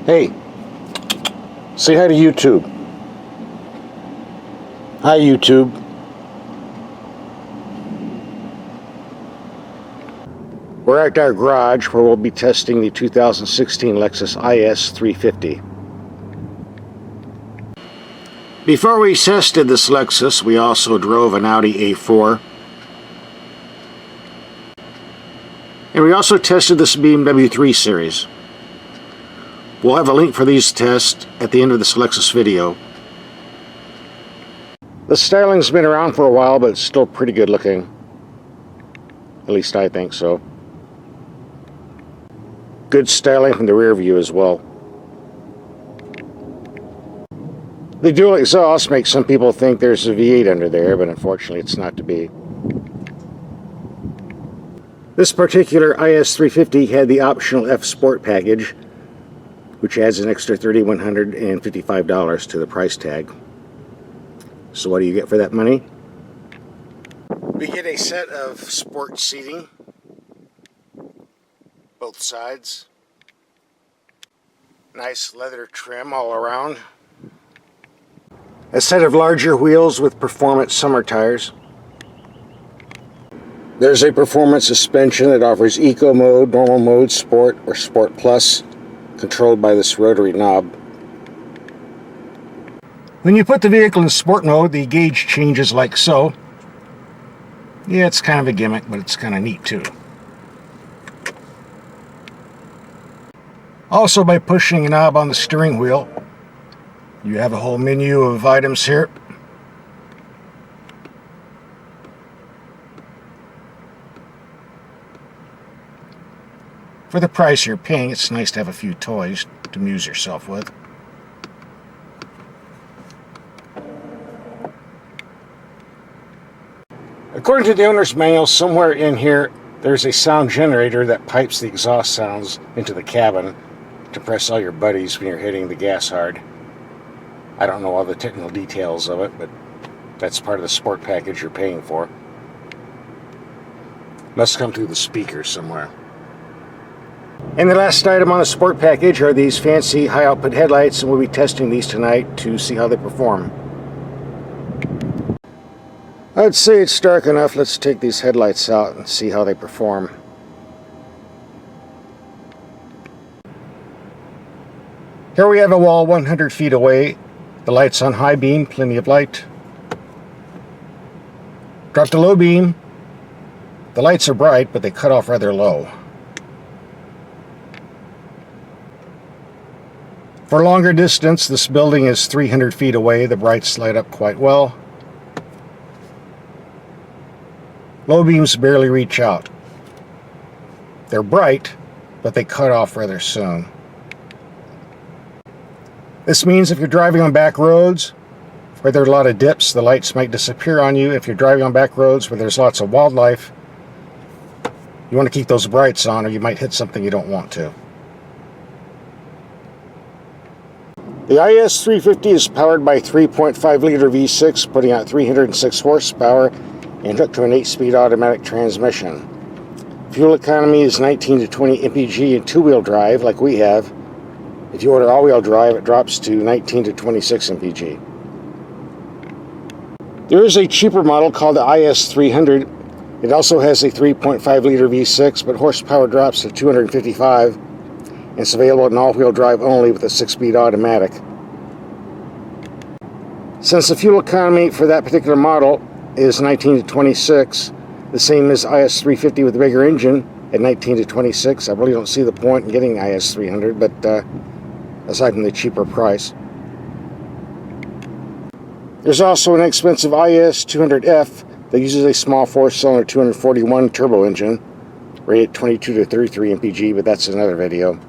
Hey, say hi to YouTube. Hi, YouTube. We're at our garage where we'll be testing the 2016 Lexus IS350. Before we tested this Lexus, we also drove an Audi A4. And we also tested this BMW 3 Series. We'll have a link for these tests at the end of this Lexus video. The styling's been around for a while, but it's still pretty good looking. At least I think so. Good styling from the rear view as well. The dual exhaust makes some people think there's a V8 under there, but unfortunately it's not to be. This particular IS350 had the optional F Sport package, which adds an extra $3,155 to the price tag. So what do you get for that money? We get a set of sport seating, both sides. Nice leather trim all around. A set of larger wheels with performance summer tires. There's a performance suspension that offers Eco Mode, Normal Mode, Sport, or Sport Plus, controlled by this rotary knob. When you put the vehicle in sport mode, the gauge changes like so. Yeah, it's kind of a gimmick, but it's kind of neat too. Also, by pushing a knob on the steering wheel, you have a whole menu of items here. For the price you're paying, it's nice to have a few toys to amuse yourself with. According to the owner's manual, somewhere in here there's a sound generator that pipes the exhaust sounds into the cabin to impress all your buddies when you're hitting the gas hard. I don't know all the technical details of it, but that's part of the sport package you're paying for. Must come through the speakers somewhere. And the last item on the sport package are these fancy high output headlights, and we'll be testing these tonight to see how they perform. I'd say it's dark enough. Let's take these headlights out and see how they perform. Here we have a wall 100 feet away. The light's on high beam, plenty of light. Drop to low beam. The lights are bright, but they cut off rather low. For longer distance, this building is 300 feet away. The brights light up quite well. Low beams barely reach out. They're bright, but they cut off rather soon. This means if you're driving on back roads where there are a lot of dips, the lights might disappear on you. If you're driving on back roads where there's lots of wildlife, you want to keep those brights on or you might hit something you don't want to. The IS350 is powered by a 3.5-liter V6, putting out 306 horsepower and hooked to an 8-speed automatic transmission. Fuel economy is 19 to 20 mpg in two-wheel drive like we have. If you order all-wheel drive, it drops to 19 to 26 mpg. There is a cheaper model called the IS300. It also has a 3.5-liter V6, but horsepower drops to 255. And it's available in all-wheel drive only with a 6-speed automatic. Since the fuel economy for that particular model is 19 to 26, the same as IS350 with the bigger engine at 19 to 26, I really don't see the point in getting IS300, but aside from the cheaper price. There's also an expensive IS200F that uses a small 4-cylinder 241 turbo engine, rated 22 to 33 mpg, but that's another video.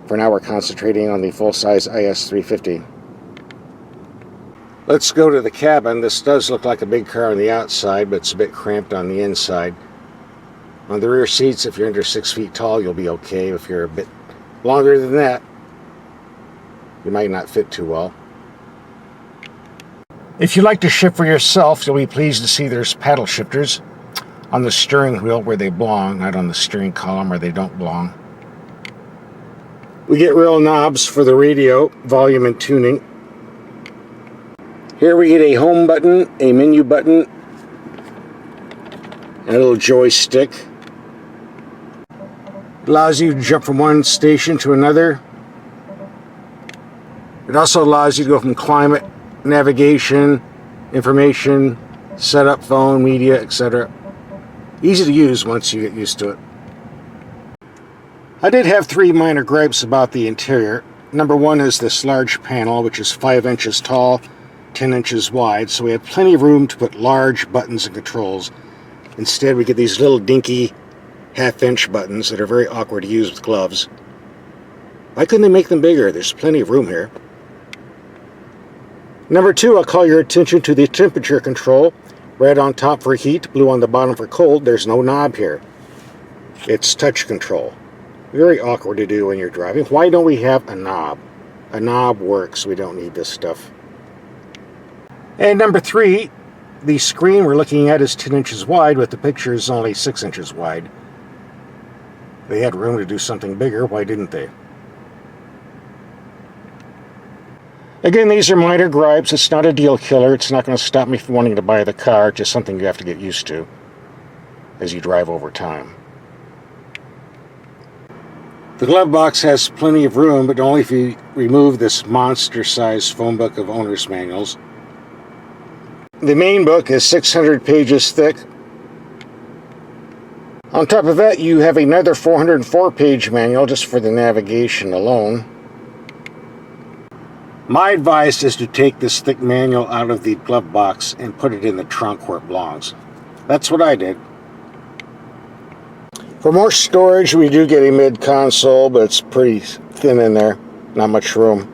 For now, we're concentrating on the full-size IS350. Let's go to the cabin. This does look like a big car on the outside, but it's a bit cramped on the inside. On the rear seats, if you're under 6 feet tall, you'll be okay. If you're a bit longer than that, you might not fit too well. If you like to shift for yourself, you'll be pleased to see there's paddle shifters on the steering wheel where they belong, not on the steering column where they don't belong. We get real knobs for the radio, volume and tuning. Here we get a home button, a menu button, and a little joystick. Allows you to jump from one station to another. It also allows you to go from climate, navigation, information, setup, phone, media, etc. Easy to use once you get used to it. I did have 3 minor gripes about the interior. Number 1 is this large panel, which is 5 inches tall, 10 inches wide, so we have plenty of room to put large buttons and controls. Instead, we get these little dinky half-inch buttons that are very awkward to use with gloves. Why couldn't they make them bigger? There's plenty of room here. Number 2, I'll call your attention to the temperature control. Red on top for heat, blue on the bottom for cold. There's no knob here. It's touch control. Very awkward to do when you're driving. Why don't we have a knob? A knob works. We don't need this stuff. And number 3, the screen we're looking at is 10 inches wide, but the picture is only 6 inches wide. They had room to do something bigger. Why didn't they? Again, these are minor gripes. It's not a deal killer. It's not going to stop me from wanting to buy the car. It's just something you have to get used to as you drive over time. The glove box has plenty of room, but only if you remove this monster-sized phone book of owner's manuals. The main book is 600 pages thick. On top of that, you have another 404-page manual just for the navigation alone. My advice is to take this thick manual out of the glove box and put it in the trunk where it belongs. That's what I did. For more storage, we do get a mid-console, but it's pretty thin in there. Not much room.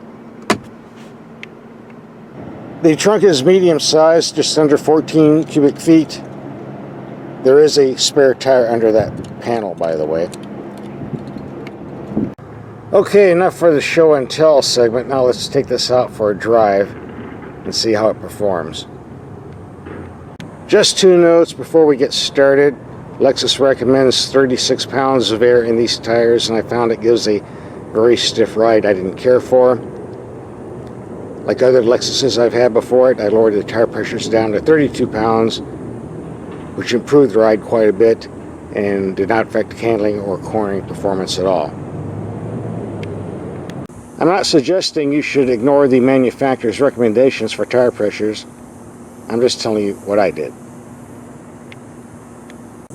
The trunk is medium-sized, just under 14 cubic feet. There is a spare tire under that panel, by the way. Okay, enough for the show and tell segment. Now let's take this out for a drive and see how it performs. Just 2 notes before we get started. Lexus recommends 36 pounds of air in these tires, and I found it gives a very stiff ride I didn't care for. Like other Lexuses I've had before it, I lowered the tire pressures down to 32 pounds, which improved the ride quite a bit and did not affect handling or cornering performance at all. I'm not suggesting you should ignore the manufacturer's recommendations for tire pressures. I'm just telling you what I did.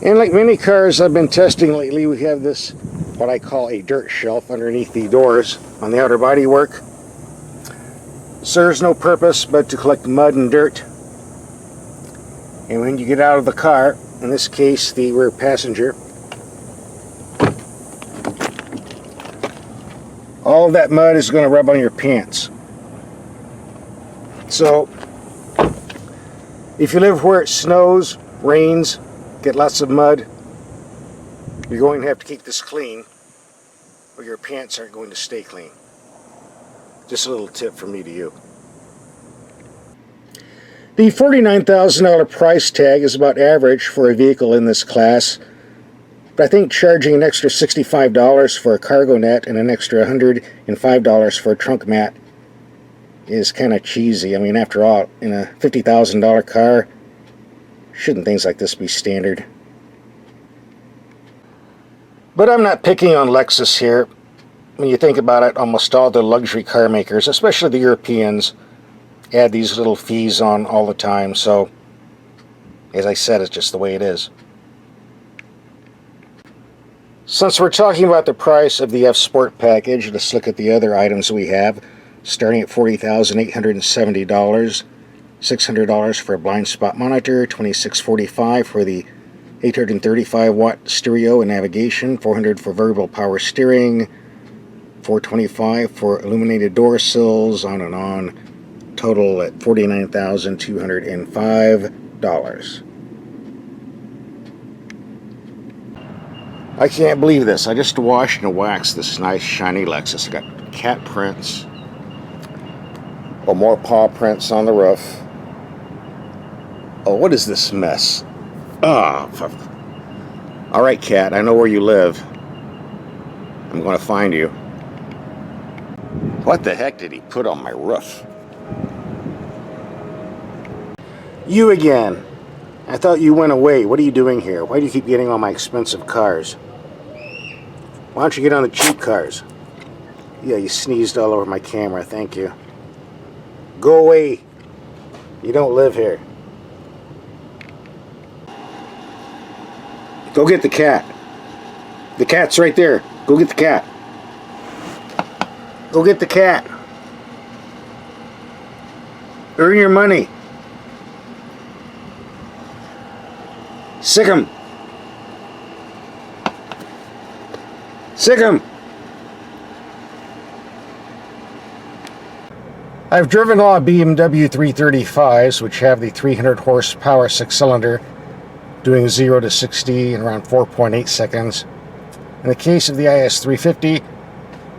And like many cars I've been testing lately, we have this, what I call a dirt shelf underneath the doors on the outer bodywork. Serves no purpose but to collect mud and dirt. And when you get out of the car, in this case the rear passenger, all of that mud is going to rub on your pants. So if you live where it snows, rains, get lots of mud, you're going to have to keep this clean or your pants aren't going to stay clean. Just a little tip from me to you. The $49,000 price tag is about average for a vehicle in this class, but I think charging an extra $65 for a cargo net and an extra $105 for a trunk mat is kind of cheesy. I mean, after all, in a $50,000 car, shouldn't things like this be standard? But I'm not picking on Lexus here. When you think about it, almost all the luxury car makers, especially the Europeans, add these little fees on all the time. So, as I said, it's just the way it is. Since we're talking about the price of the F Sport package, let's look at the other items we have. Starting at $40,870, $600 for a blind spot monitor, $2645 for the 835 watt stereo and navigation, $400 for variable power steering, $425 for illuminated door sills, on and on. Total at $49,205. I can't believe this. I just washed and waxed this nice shiny Lexus. I got cat prints, or more paw prints on the roof. Oh, what is this mess? Ah, all right, cat, I know where you live. I'm going to find you. What the heck did he put on my roof? You again. I thought you went away. What are you doing here? Why do you keep getting all my expensive cars? Why don't you get on the cheap cars? Yeah, you sneezed all over my camera. Thank you. Go away. You don't live here. Go get the cat. The cat's right there. Go get the cat. Go get the cat. Earn your money. Sick 'em. Sick 'em. I've driven a lot of BMW 335s, which have the 300 horsepower 6-cylinder, doing 0 to 60 in around 4.8 seconds. In the case of the IS350,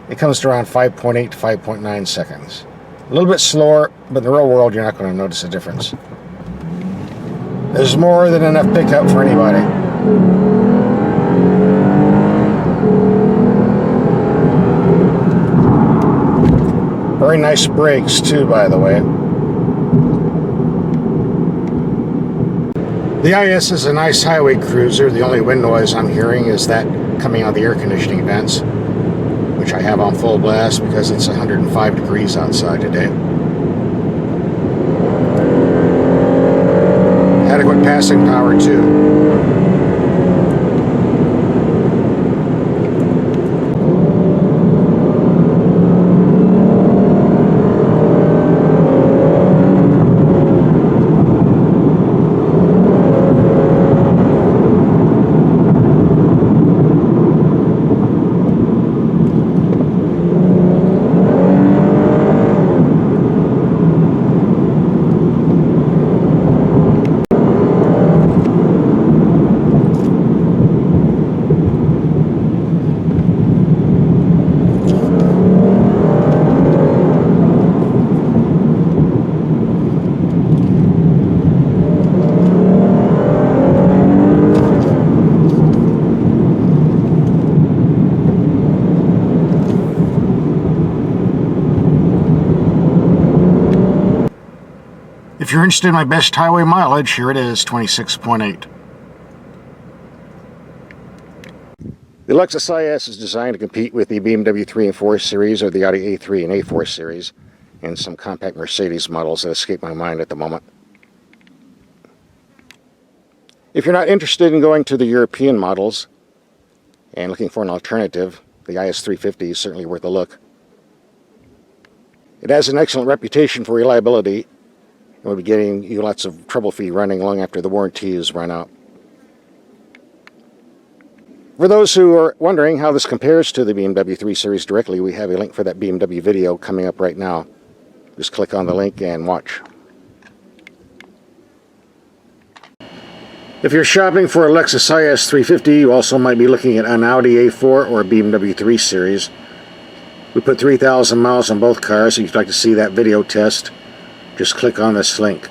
it comes to around 5.8 to 5.9 seconds. A little bit slower, but in the real world, you're not going to notice a difference. There's more than enough pickup for anybody. Very nice brakes too, by the way. The IS is a nice highway cruiser. The only wind noise I'm hearing is that coming out of the air conditioning vents, which I have on full blast because it's 105 degrees outside today. Adequate passing power too. If you're interested in my best highway mileage, here it is, 26.8. The Lexus IS is designed to compete with the BMW 3 and 4 series or the Audi A3 and A4 series and some compact Mercedes models that escape my mind at the moment. If you're not interested in going to the European models and looking for an alternative, the IS350 is certainly worth a look. It has an excellent reputation for reliability and will be getting you lots of trouble-free running long after the warranty is run out. For those who are wondering how this compares to the BMW 3 Series directly, we have a link for that BMW video coming up right now. Just click on the link and watch. If you're shopping for a Lexus IS350, you also might be looking at an Audi A4 or a BMW 3 Series. We put 3,000 miles on both cars, so if you'd like to see that video test, just click on this link.